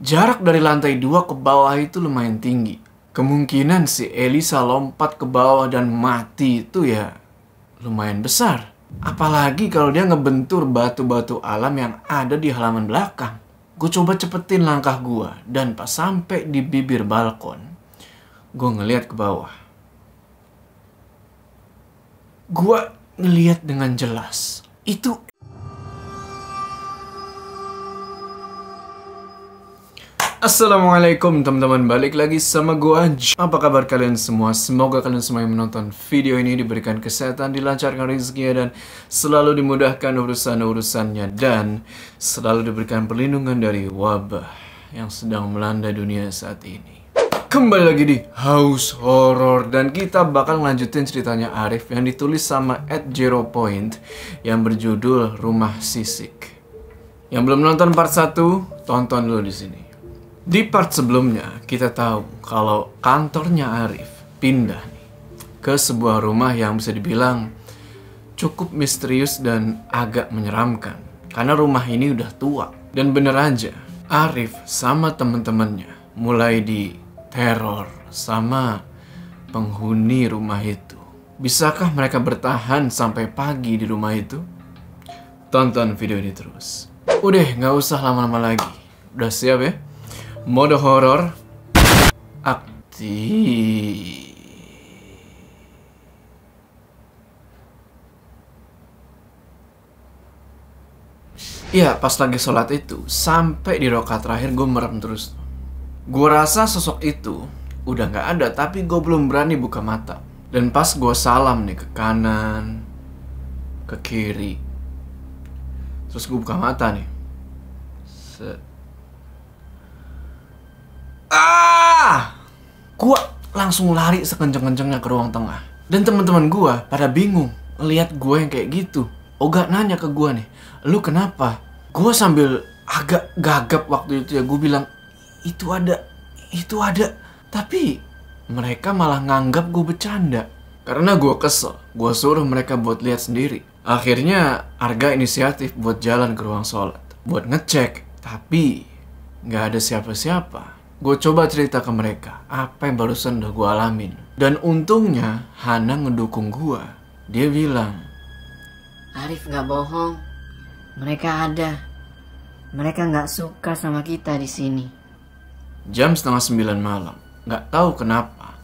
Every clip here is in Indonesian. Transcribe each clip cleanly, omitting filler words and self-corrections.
Jarak dari lantai 2 ke bawah itu lumayan tinggi. Kemungkinan si Elisa lompat ke bawah dan mati itu ya lumayan besar. Apalagi kalau dia ngebentur batu-batu alam yang ada di halaman belakang. Gue coba cepetin langkah gue, dan pas sampai di bibir balkon, gue ngeliat ke bawah. Gue ngeliat dengan jelas. Itu Assalamualaikum teman-teman, balik lagi sama gua. Apa kabar kalian semua? Semoga kalian semua yang menonton video ini diberikan kesehatan, dilancarkan rezekinya, dan selalu dimudahkan urusan-urusannya, dan selalu diberikan perlindungan dari wabah yang sedang melanda dunia saat ini. Kembali lagi di House Horror, dan kita bakal lanjutin ceritanya Arif yang ditulis sama @0point yang berjudul Rumah Sisik. Yang belum nonton part 1, tonton dulu di sini. Di part sebelumnya, kita tahu kalau kantornya Arif pindah nih ke sebuah rumah yang bisa dibilang cukup misterius dan agak menyeramkan. Karena rumah ini udah tua. Dan bener aja, Arif sama temen-temennya mulai diteror sama penghuni rumah itu. Bisakah mereka bertahan sampai pagi di rumah itu? Tonton video ini terus. Udah, nggak usah lama-lama lagi. Udah siap ya? Mode horor aktif. Iya, pas lagi sholat itu, sampai di rakaat terakhir gue merem terus. Gue rasa sosok itu udah gak ada, tapi gue belum berani buka mata. Dan pas gue salam nih ke kanan, ke kiri, terus gue buka mata nih. Gue langsung lari sekenceng-kencengnya ke ruang tengah. Dan teman-teman gue pada bingung ngeliat gue yang kayak gitu. Oga nanya ke gue nih, "Lu kenapa?" Gue sambil agak gagap waktu itu ya, gue bilang, itu ada. Tapi mereka malah nganggap gue bercanda. Karena gue kesel, gue suruh mereka buat lihat sendiri. Akhirnya Arga inisiatif buat jalan ke ruang sholat, buat ngecek. Tapi gak ada siapa-siapa. Gue coba cerita ke mereka apa yang barusan udah gue alamin. Dan untungnya Hana ngedukung gue. Dia bilang, "Arif gak bohong. Mereka ada. Mereka gak suka sama kita di sini." Jam 8:30 malam. Gak tahu kenapa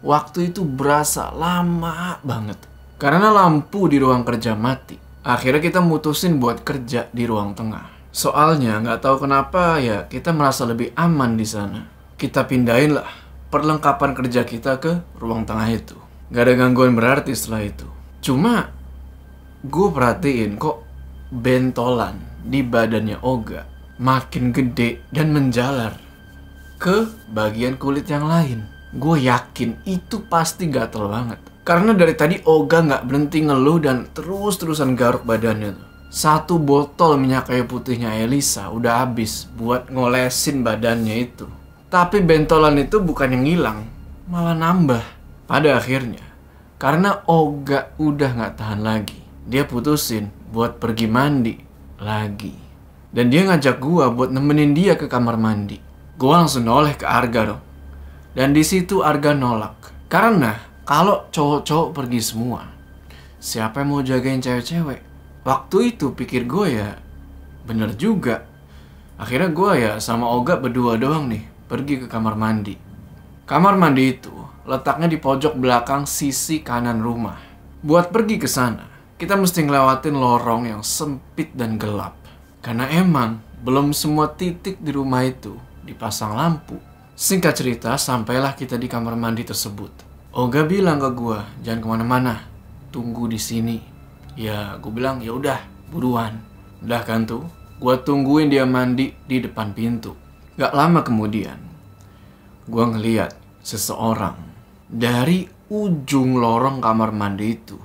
waktu itu berasa lama banget. Karena lampu di ruang kerja mati. Akhirnya kita mutusin buat kerja di ruang tengah. Soalnya nggak tahu kenapa ya kita merasa lebih aman di sana. Kita pindahin lah perlengkapan kerja kita ke ruang tengah itu. Nggak ada gangguan berarti setelah itu. Cuma gue perhatiin kok bentolan di badannya Oga makin gede dan menjalar ke bagian kulit yang lain. Gue yakin itu pasti gatel banget. Karena dari tadi Oga nggak berhenti ngeluh dan terus-terusan garuk badannya tuh. 1 botol minyak kayu putihnya Elisa udah habis buat ngolesin badannya itu. Tapi bentolan itu bukan yang hilang, malah nambah. Pada akhirnya, karena Oga udah gak tahan lagi, dia putusin buat pergi mandi lagi. Dan dia ngajak gua buat nemenin dia ke kamar mandi. Gua langsung noleh ke Arga dong. Dan di situ Arga nolak. Karena kalau cowok-cowok pergi semua, siapa yang mau jagain cewek-cewek? Waktu itu pikir gue ya bener juga. Akhirnya gue ya sama Oga berdua doang nih pergi ke kamar mandi. Kamar mandi itu letaknya di pojok belakang sisi kanan rumah. Buat pergi ke sana, kita mesti ngelewatin lorong yang sempit dan gelap. Karena emang belum semua titik di rumah itu dipasang lampu. Singkat cerita, sampailah kita di kamar mandi tersebut. Oga bilang ke gue, "Jangan kemana-mana, tunggu di sini." Ya, gue bilang, ya udah, buruan. Udah kan tuh, gue tungguin dia mandi di depan pintu. Gak lama kemudian, gue ngeliat seseorang dari ujung lorong kamar mandi itu,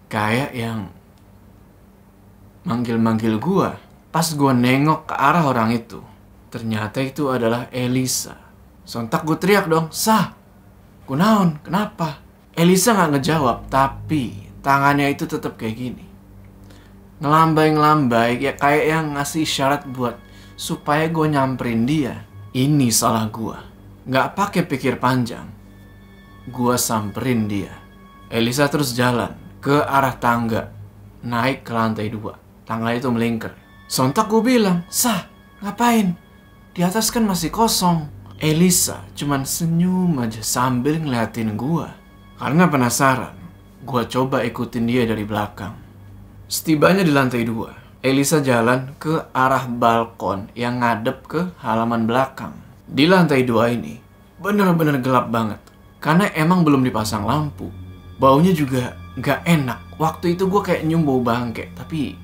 kayak yang manggil-manggil gue. Pas gue nengok ke arah orang itu, ternyata itu adalah Elisa. Sontak gue teriak dong, "Sah, kunaon, kenapa?" Elisa gak ngejawab, tapi tangannya itu tetap kayak gini, ngelambai-ngelambai ya, kayak yang ngasih syarat buat supaya gue nyamperin dia. Ini salah gua. Nggak pakai pikir panjang. Gua samperin dia. Elisa terus jalan ke arah tangga, naik ke lantai 2. Tangga itu melingkar. Sontak gue bilang, "Sah, ngapain? Di atas kan masih kosong." Elisa cuman senyum aja sambil ngeliatin gua. Karena penasaran, gua coba ikutin dia dari belakang. Setibanya di lantai 2, Elisa jalan ke arah balkon yang ngadep ke halaman belakang. Di lantai 2 ini bener-bener gelap banget. Karena emang belum dipasang lampu. Baunya juga gak enak. Waktu itu gue kayak nyium bau bangke. Tapi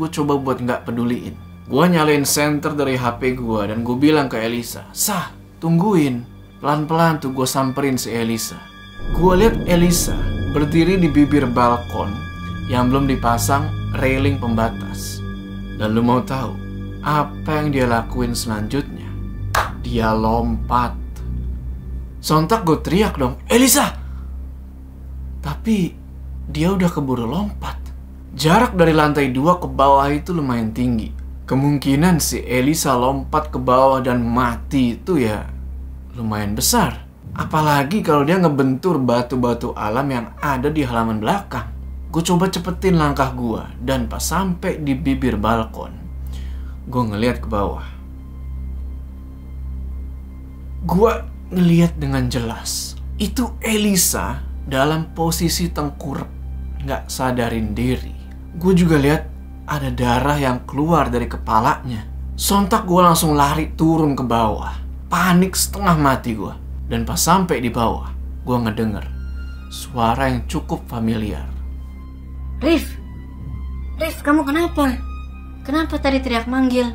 gue coba buat gak peduliin. Gue nyalain senter dari HP gue dan gue bilang ke Elisa, "Sah, tungguin." Pelan-pelan tuh gue samperin si Elisa. Gue lihat Elisa berdiri di bibir balkon yang belum dipasang railing pembatas. Dan lu mau tahu apa yang dia lakuin selanjutnya? Dia lompat. Sontak gue teriak dong, "Elisa!" Tapi dia udah keburu lompat. Jarak dari lantai 2 ke bawah itu lumayan tinggi. Kemungkinan si Elisa lompat ke bawah dan mati itu ya lumayan besar. Apalagi kalau dia ngebentur batu-batu alam yang ada di halaman belakang. Gue coba cepetin langkah gue. Dan pas sampai di bibir balkon, gue ngeliat ke bawah. Gue ngeliat dengan jelas. Itu Elisa dalam posisi tengkurap, gak sadarin diri. Gue juga lihat ada darah yang keluar dari kepalanya. Sontak gue langsung lari turun ke bawah. Panik setengah mati gue. Dan pas sampai di bawah, gue ngedenger suara yang cukup familiar. Rif, kamu kenapa? Kenapa tadi teriak manggil?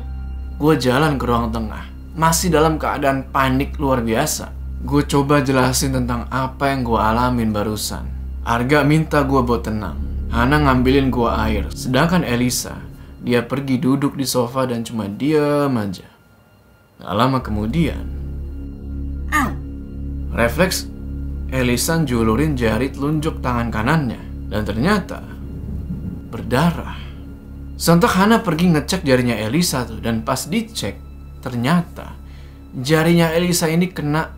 Gue jalan ke ruang tengah, masih dalam keadaan panik luar biasa. Gue coba jelasin tentang apa yang gue alamin barusan. Arga minta gue buat tenang. Hana ngambilin gue air. Sedangkan Elisa, dia pergi duduk di sofa dan cuma diam aja. Gak lama kemudian, refleks Elisa julurin jari telunjuk tangan kanannya. Dan ternyata berdarah. Sontak Hana pergi ngecek jarinya Elisa tuh. Dan pas dicek, ternyata jarinya Elisa ini kena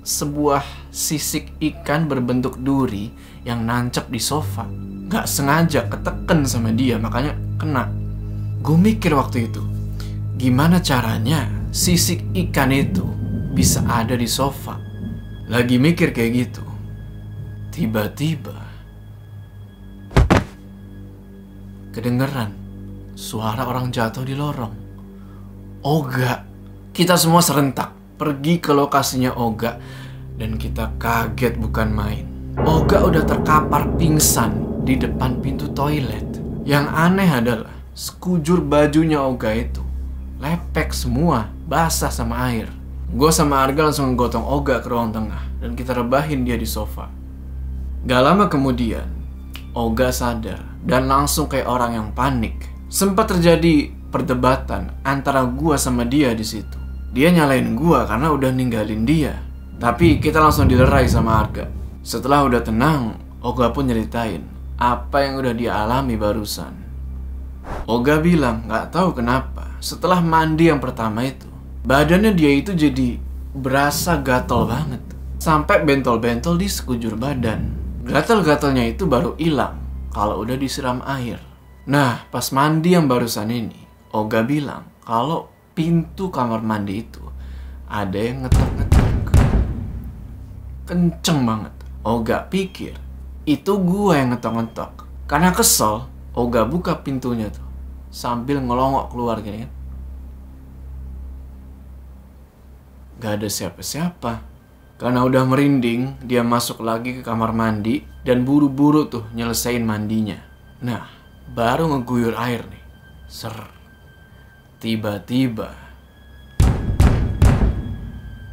sebuah sisik ikan berbentuk duri yang nancep di sofa. Gak sengaja keteken sama dia, makanya kena. Gue mikir waktu itu, gimana caranya sisik ikan itu bisa ada di sofa? Lagi mikir kayak gitu, tiba-tiba kedengeran suara orang jatuh di lorong. Oga. Kita semua serentak pergi ke lokasinya Oga. Dan kita kaget bukan main. Oga udah terkapar pingsan di depan pintu toilet. Yang aneh adalah sekujur bajunya Oga itu lepek semua, basah sama air. Gue sama Arga langsung ngegotong Oga ke ruang tengah dan kita rebahin dia di sofa. Gak lama kemudian, Oga sadar dan langsung kayak orang yang panik. Sempat terjadi perdebatan antara gue sama dia di situ. Dia nyalain gue karena udah ninggalin dia. Tapi kita langsung dilerai sama Arga. Setelah udah tenang, Oga pun nyeritain apa yang udah dia alami barusan. Oga bilang gak tahu kenapa setelah mandi yang pertama itu, badannya dia itu jadi berasa gatal banget. Sampai bentol-bentol di sekujur badan. Gatal-gatalnya itu baru hilang kalau udah disiram air. Nah, pas mandi yang barusan ini, Oga bilang kalau pintu kamar mandi itu ada yang ngetok-ngetok. Kenceng banget. Oga pikir itu gua yang ngetok-ngetok. Karena kesel, Oga buka pintunya tuh sambil ngelongok keluar gini kan. Gak ada siapa-siapa. Karena udah merinding, dia masuk lagi ke kamar mandi dan buru-buru tuh nyelesain mandinya. Nah, baru ngeguyur air nih. Ser. Tiba-tiba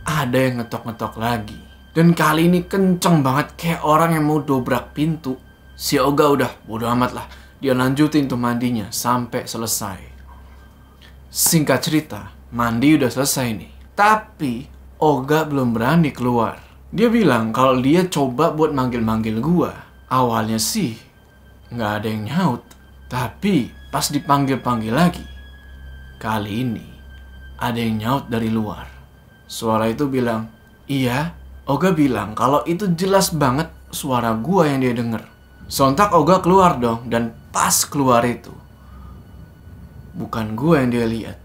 ada yang ngetok-ngetok lagi. Dan kali ini kenceng banget kayak orang yang mau dobrak pintu. Si Oga udah bodo amat lah. Dia lanjutin tuh mandinya sampai selesai. Singkat cerita, mandi udah selesai nih. Tapi Oga belum berani keluar. Dia bilang kalau dia coba buat manggil-manggil gua. Awalnya sih nggak ada yang nyaut. Tapi pas dipanggil-panggil lagi, kali ini ada yang nyaut dari luar. Suara itu bilang, iya. Oga bilang kalau itu jelas banget suara gua yang dia denger. Sontak Oga keluar dong, dan pas keluar itu, bukan gua yang dia lihat,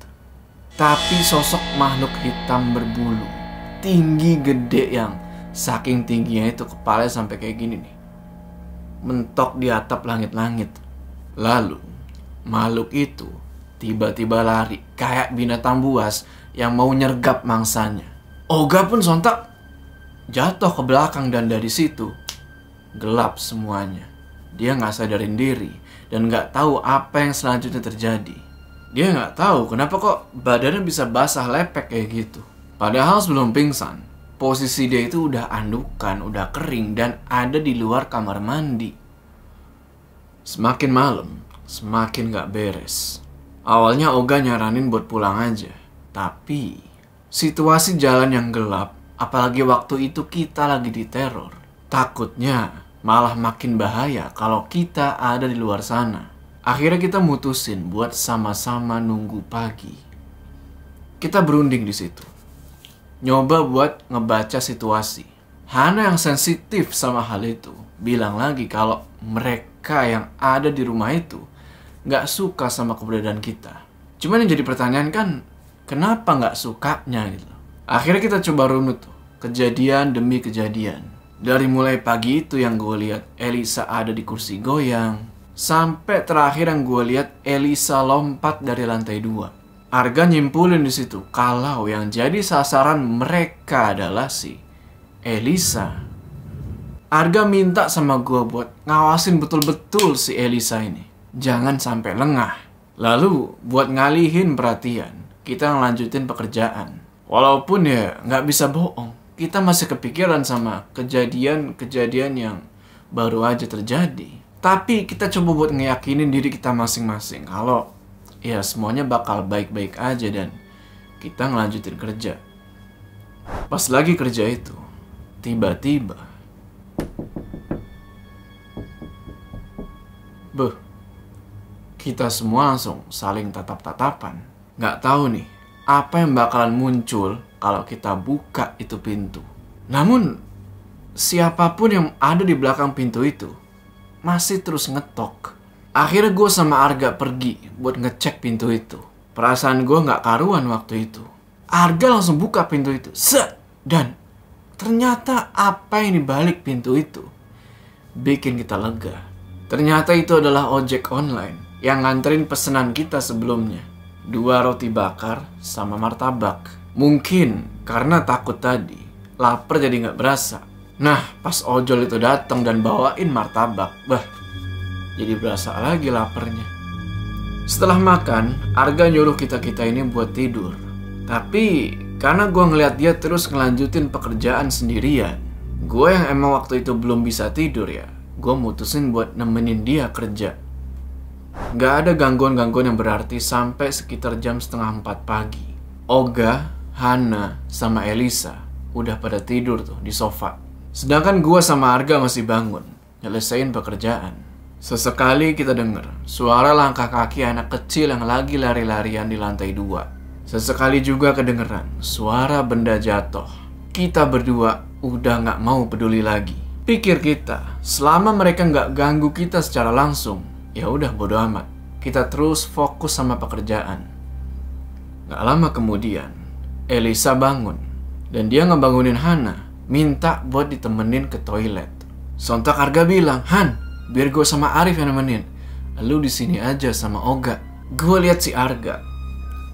tapi sosok makhluk hitam berbulu, tinggi gede yang saking tingginya itu kepalanya sampai kayak gini nih, mentok di atap langit-langit. Lalu makhluk itu tiba-tiba lari kayak binatang buas yang mau nyergap mangsanya. Oga pun sontak jatuh ke belakang, dan dari situ gelap semuanya. Dia nggak sadarin diri dan nggak tahu apa yang selanjutnya terjadi. Dia nggak tahu kenapa kok badannya bisa basah lepek kayak gitu. Padahal sebelum pingsan, posisi dia itu udah andukan, udah kering, dan ada di luar kamar mandi. Semakin malam, semakin nggak beres. Awalnya Oga nyaranin buat pulang aja, tapi situasi jalan yang gelap, apalagi waktu itu kita lagi diteror, takutnya malah makin bahaya kalau kita ada di luar sana. Akhirnya kita mutusin buat sama-sama nunggu pagi. Kita berunding di situ, nyoba buat ngebaca situasi. Hana yang sensitif sama hal itu bilang lagi kalau mereka yang ada di rumah itu nggak suka sama keberadaan kita. Cuman yang jadi pertanyaan kan, kenapa nggak sukanya gitu. Akhirnya kita coba runut tuh, kejadian demi kejadian. Dari mulai pagi itu yang gue lihat Elisa ada di kursi goyang, sampai terakhir yang gue lihat Elisa lompat dari lantai 2. Arga nyimpulin di situ kalau yang jadi sasaran mereka adalah si Elisa. Arga minta sama gue buat ngawasin betul-betul si Elisa ini, jangan sampai lengah. Lalu buat ngalihin perhatian, kita ngelanjutin pekerjaan. Walaupun ya nggak bisa bohong, kita masih kepikiran sama kejadian-kejadian yang baru aja terjadi. Tapi kita coba buat ngeyakinin diri kita masing-masing kalau ya semuanya bakal baik-baik aja, dan kita ngelanjutin kerja. Pas lagi kerja itu, tiba-tiba kita semua langsung saling tatap-tatapan. Nggak tahu nih apa yang bakalan muncul kalau kita buka itu pintu. Namun siapapun yang ada di belakang pintu itu masih terus ngetok. Akhirnya gue sama Arga pergi buat ngecek pintu itu. Perasaan gue nggak karuan waktu itu. Arga langsung buka pintu itu, set, dan ternyata apa yang dibalik pintu itu bikin kita lega. Ternyata itu adalah ojek online yang nganterin pesanan kita sebelumnya. 2 roti bakar sama martabak. Mungkin karena takut tadi, lapar jadi nggak berasa. Nah, pas ojol itu datang dan bawain martabak, jadi berasa lagi laparnya. Setelah makan, Arga nyuruh kita-kita ini buat tidur. Tapi karena gue ngeliat dia terus ngelanjutin pekerjaan sendirian, gue yang emang waktu itu belum bisa tidur ya, gue mutusin buat nemenin dia kerja. Gak ada gangguan-gangguan yang berarti sampai sekitar jam 3:30 pagi. Oga, Hana, sama Elisa udah pada tidur tuh di sofa. Sedangkan gue sama Arga masih bangun, nyelesain pekerjaan. Sesekali kita dengar suara langkah kaki anak kecil yang lagi lari-larian di lantai 2. Sesekali juga kedengeran suara benda jatuh. Kita berdua udah gak mau peduli lagi. Pikir kita, selama mereka gak ganggu kita secara langsung, ya udah bodo amat. Kita terus fokus sama pekerjaan. Gak lama kemudian, Elisa bangun. Dan dia ngebangunin Hana, minta buat ditemenin ke toilet. Sontak Arga bilang, Han, biar gue sama Arif yang nemenin. Lu di sini aja sama Oga. Gue lihat si Arga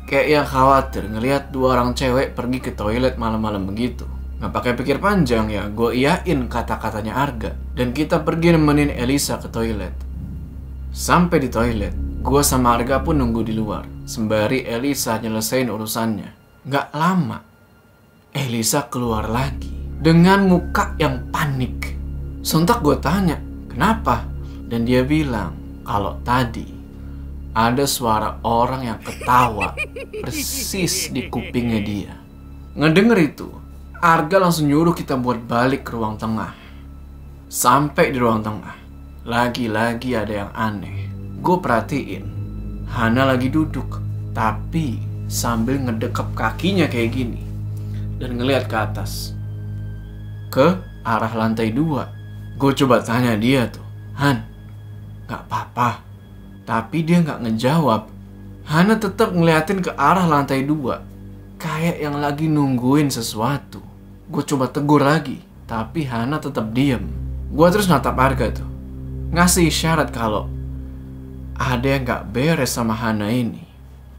kayak yang khawatir ngelihat 2 orang cewek pergi ke toilet malam-malam begitu. Gak pakai pikir panjang ya, gue iyain kata-katanya Arga. Dan kita pergi nemenin Elisa ke toilet. Sampai di toilet, gue sama Arga pun nunggu di luar sembari Elisa nyelesain urusannya. Gak lama, Elisa keluar lagi dengan muka yang panik. Sontak gue tanya, kenapa? Dan dia bilang kalau tadi ada suara orang yang ketawa persis di kupingnya dia. Ngedenger itu, Arga langsung nyuruh kita buat balik ke ruang tengah. Sampai di ruang tengah, lagi-lagi ada yang aneh. Gue perhatiin, Hana lagi duduk, tapi sambil ngedekap kakinya kayak gini. dan ngeliat ke atas, ke arah lantai 2. Gue coba tanya dia tuh, Han, gak apa-apa? Tapi dia gak ngejawab. Hana tetap ngeliatin ke arah lantai 2, kayak yang lagi nungguin sesuatu. Gue coba tegur lagi, tapi Hana tetap diem. Gue terus natap Arga tuh, ngasih isyarat kalau ada yang gak beres sama Hana ini.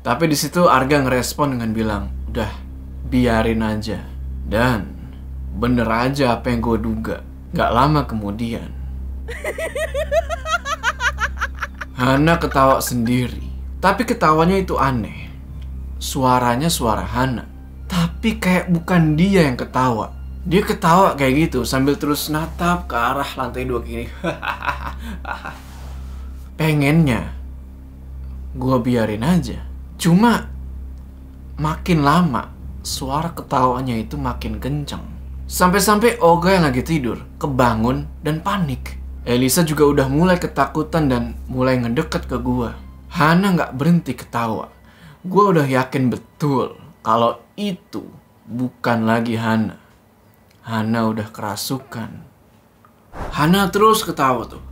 Tapi di situ Arga ngerespon dengan bilang, udah, biarin aja. Dan bener aja apa yang gue duga. Gak lama kemudian, Hana ketawa sendiri. Tapi ketawanya itu aneh. Suaranya suara Hana, tapi kayak bukan dia yang ketawa. Dia ketawa kayak gitu sambil terus natap ke arah lantai 2 gini. Pengennya gue biarin aja. Cuma makin lama suara ketawanya itu makin kenceng. Sampai-sampai Olga yang lagi tidur kebangun dan panik. Elisa juga udah mulai ketakutan dan mulai ngedeket ke gue. Hana gak berhenti ketawa. Gue udah yakin betul kalau itu bukan lagi Hana. Hana udah kerasukan. Hana terus ketawa tuh.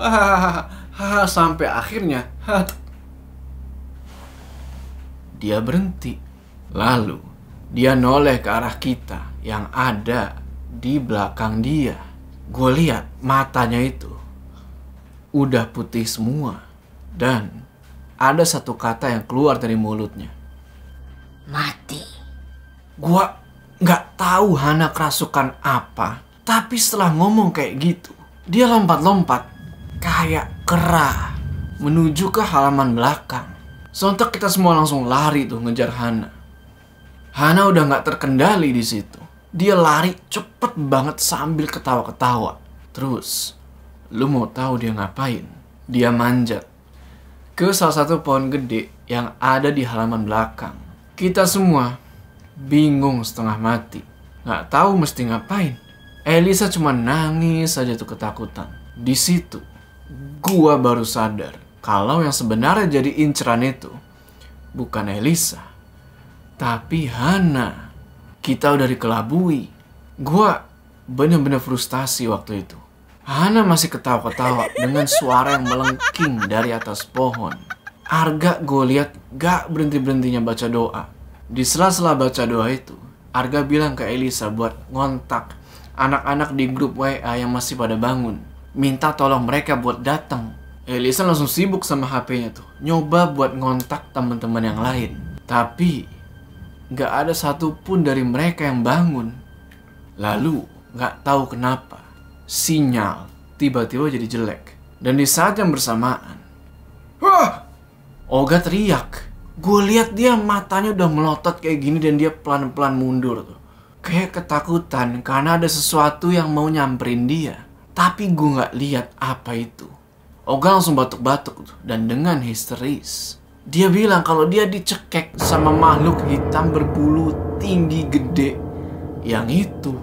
Sampai akhirnya dia berhenti. Lalu dia noleh ke arah kita yang ada di belakang dia. Gue lihat matanya itu udah putih semua. Dan ada satu kata yang keluar dari mulutnya. Mati. Gue gak tahu Hana kerasukan apa. Tapi setelah ngomong kayak gitu, dia lompat-lompat kayak kera menuju ke halaman belakang. Sontak kita semua langsung lari tuh ngejar Hana. Hana udah gak terkendali di situ. Dia lari cepet banget sambil ketawa-ketawa. Terus, lu mau tahu dia ngapain? Dia manjat ke salah satu pohon gede yang ada di halaman belakang. Kita semua bingung setengah mati, gak tahu mesti ngapain. Elisa cuma nangis saja tuh ketakutan. Di situ, gua baru sadar kalau yang sebenarnya jadi inceran itu bukan Elisa, tapi Hana. Kita udah dikelabui. Gua bener-bener frustasi waktu itu. Hana masih ketawa-ketawa dengan suara yang melengking dari atas pohon. Arga gue lihat gak berhenti-berhentinya baca doa. Di sela-sela baca doa itu, Arga bilang ke Elisa buat ngontak anak-anak di grup WA yang masih pada bangun. Minta tolong mereka buat datang. Elisa langsung sibuk sama HP-nya tuh, nyoba buat ngontak teman-teman yang lain. Tapi gak ada satupun dari mereka yang bangun. Lalu gak tahu kenapa sinyal tiba-tiba jadi jelek. Dan di saat yang bersamaan, Olga teriak. Gue lihat dia matanya udah melotot kayak gini dan dia pelan-pelan mundur tuh. Kayak ketakutan karena ada sesuatu yang mau nyamperin dia. Tapi gue gak lihat apa itu. Olga langsung batuk-batuk tuh, dan dengan histeris dia bilang kalau dia dicekek sama makhluk hitam berbulu tinggi gede yang itu.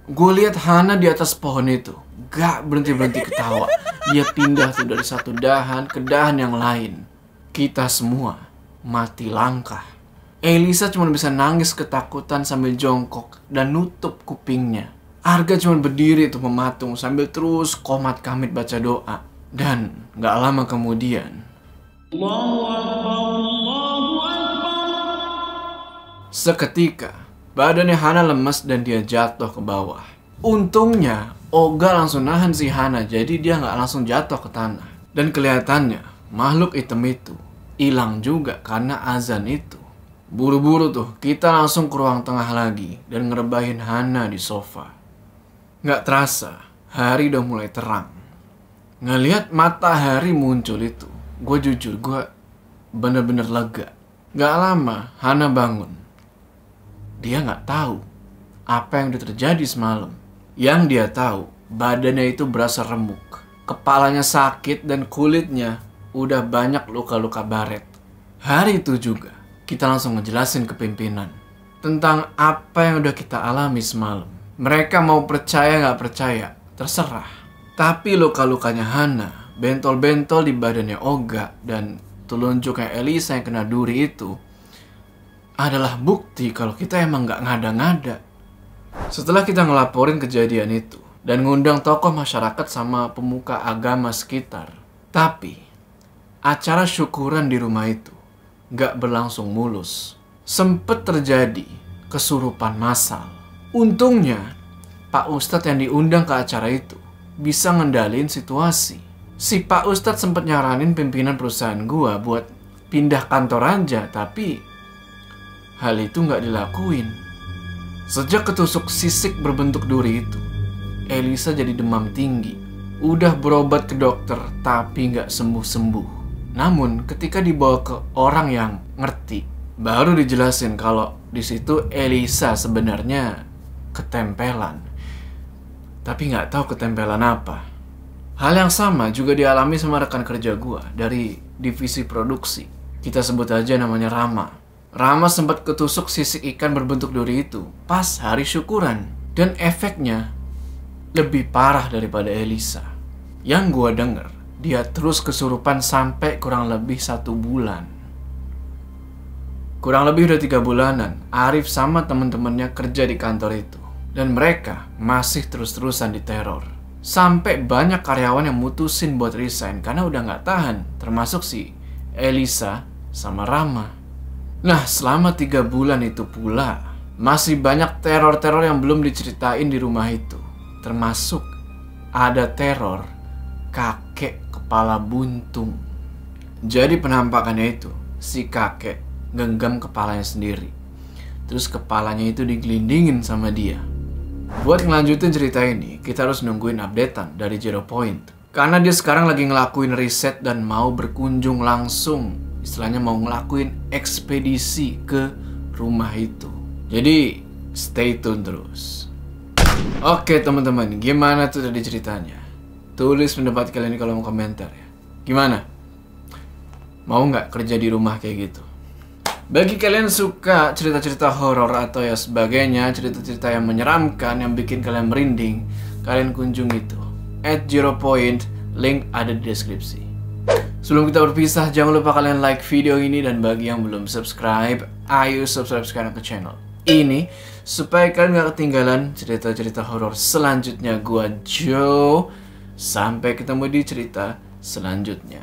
Gue lihat Hana di atas pohon itu gak berhenti-berhenti ketawa. Dia pindah tuh dari satu dahan ke dahan yang lain. Kita semua mati langkah. Elisa cuma bisa nangis ketakutan sambil jongkok dan nutup kupingnya. Arga cuma berdiri tuh mematung sambil terus komat kamit baca doa. Dan gak lama kemudian, seketika badannya Hana lemes dan dia jatuh ke bawah. Untungnya Olga langsung nahan si Hana, jadi dia gak langsung jatuh ke tanah. Dan kelihatannya makhluk hitam itu hilang juga karena azan itu. Buru-buru tuh kita langsung ke ruang tengah lagi dan ngerebahin Hana di sofa. Gak terasa hari udah mulai terang. Ngelihat matahari muncul itu, gue jujur gue bener-bener lega. Gak lama Hana bangun. Dia gak tahu apa yang udah terjadi semalam. Yang dia tahu, badannya itu berasa remuk. Kepalanya sakit dan kulitnya udah banyak luka-luka baret. Hari itu juga kita langsung ngejelasin ke pimpinan tentang apa yang udah kita alami semalam. Mereka mau percaya gak percaya, terserah. Tapi luka-lukanya Hana, bentol-bentol di badannya Olga, dan telunjuknya Elisa yang kena duri itu adalah bukti kalau kita emang gak ngada-ngada. Setelah kita ngelaporin kejadian itu dan ngundang tokoh masyarakat sama pemuka agama sekitar, tapi acara syukuran di rumah itu gak berlangsung mulus. Sempet terjadi kesurupan massal. Untungnya Pak Ustadz yang diundang ke acara itu bisa ngendalin situasi. Si Pak Ustadz sempet nyaranin pimpinan perusahaan gua buat pindah kantor aja, tapi hal itu gak dilakuin. Sejak ketusuk sisik berbentuk duri itu, Elisa jadi demam tinggi. Udah berobat ke dokter, tapi gak sembuh-sembuh. Namun ketika dibawa ke orang yang ngerti, baru dijelasin kalau di situ Elisa sebenarnya ketempelan. Tapi nggak tahu ketempelan apa. Hal yang sama juga dialami sama rekan kerja gua dari divisi produksi. Kita sebut aja namanya Rama. Rama sempat ketusuk sisik ikan berbentuk duri itu pas hari syukuran. Dan efeknya lebih parah daripada Elisa. Yang gua denger, dia terus kesurupan sampai kurang lebih 1 bulan. Kurang lebih udah 3 bulanan, Arif sama temen-temennya kerja di kantor itu. Dan mereka masih terus-terusan diteror. Sampai banyak karyawan yang mutusin buat resign karena udah gak tahan. Termasuk si Elisa sama Rama. Nah, selama 3 bulan itu pula, masih banyak teror-teror yang belum diceritain di rumah itu. Termasuk ada teror kakek kepala buntung. Jadi penampakannya itu, si kakek genggam kepalanya sendiri. Terus kepalanya itu digelindingin sama dia. Buat ngelanjutin cerita ini, kita harus nungguin updatean dari Zero Point. Karena dia sekarang lagi ngelakuin riset dan mau berkunjung langsung. Istilahnya mau ngelakuin ekspedisi ke rumah itu. Jadi, stay tune terus. Oke teman-teman, gimana tuh tadi ceritanya? Tulis pendapat kalian di kolom komentar ya. Gimana? Mau nggak kerja di rumah kayak gitu? Bagi kalian suka cerita-cerita horor atau ya sebagainya, cerita-cerita yang menyeramkan, yang bikin kalian merinding, kalian kunjungi itu @zeropoint, link ada di deskripsi. Sebelum kita berpisah, jangan lupa kalian like video ini, dan bagi yang belum subscribe, ayo subscribe sekarang ke channel ini supaya kalian gak ketinggalan cerita-cerita horor selanjutnya. Gua Joe, sampai ketemu di cerita selanjutnya.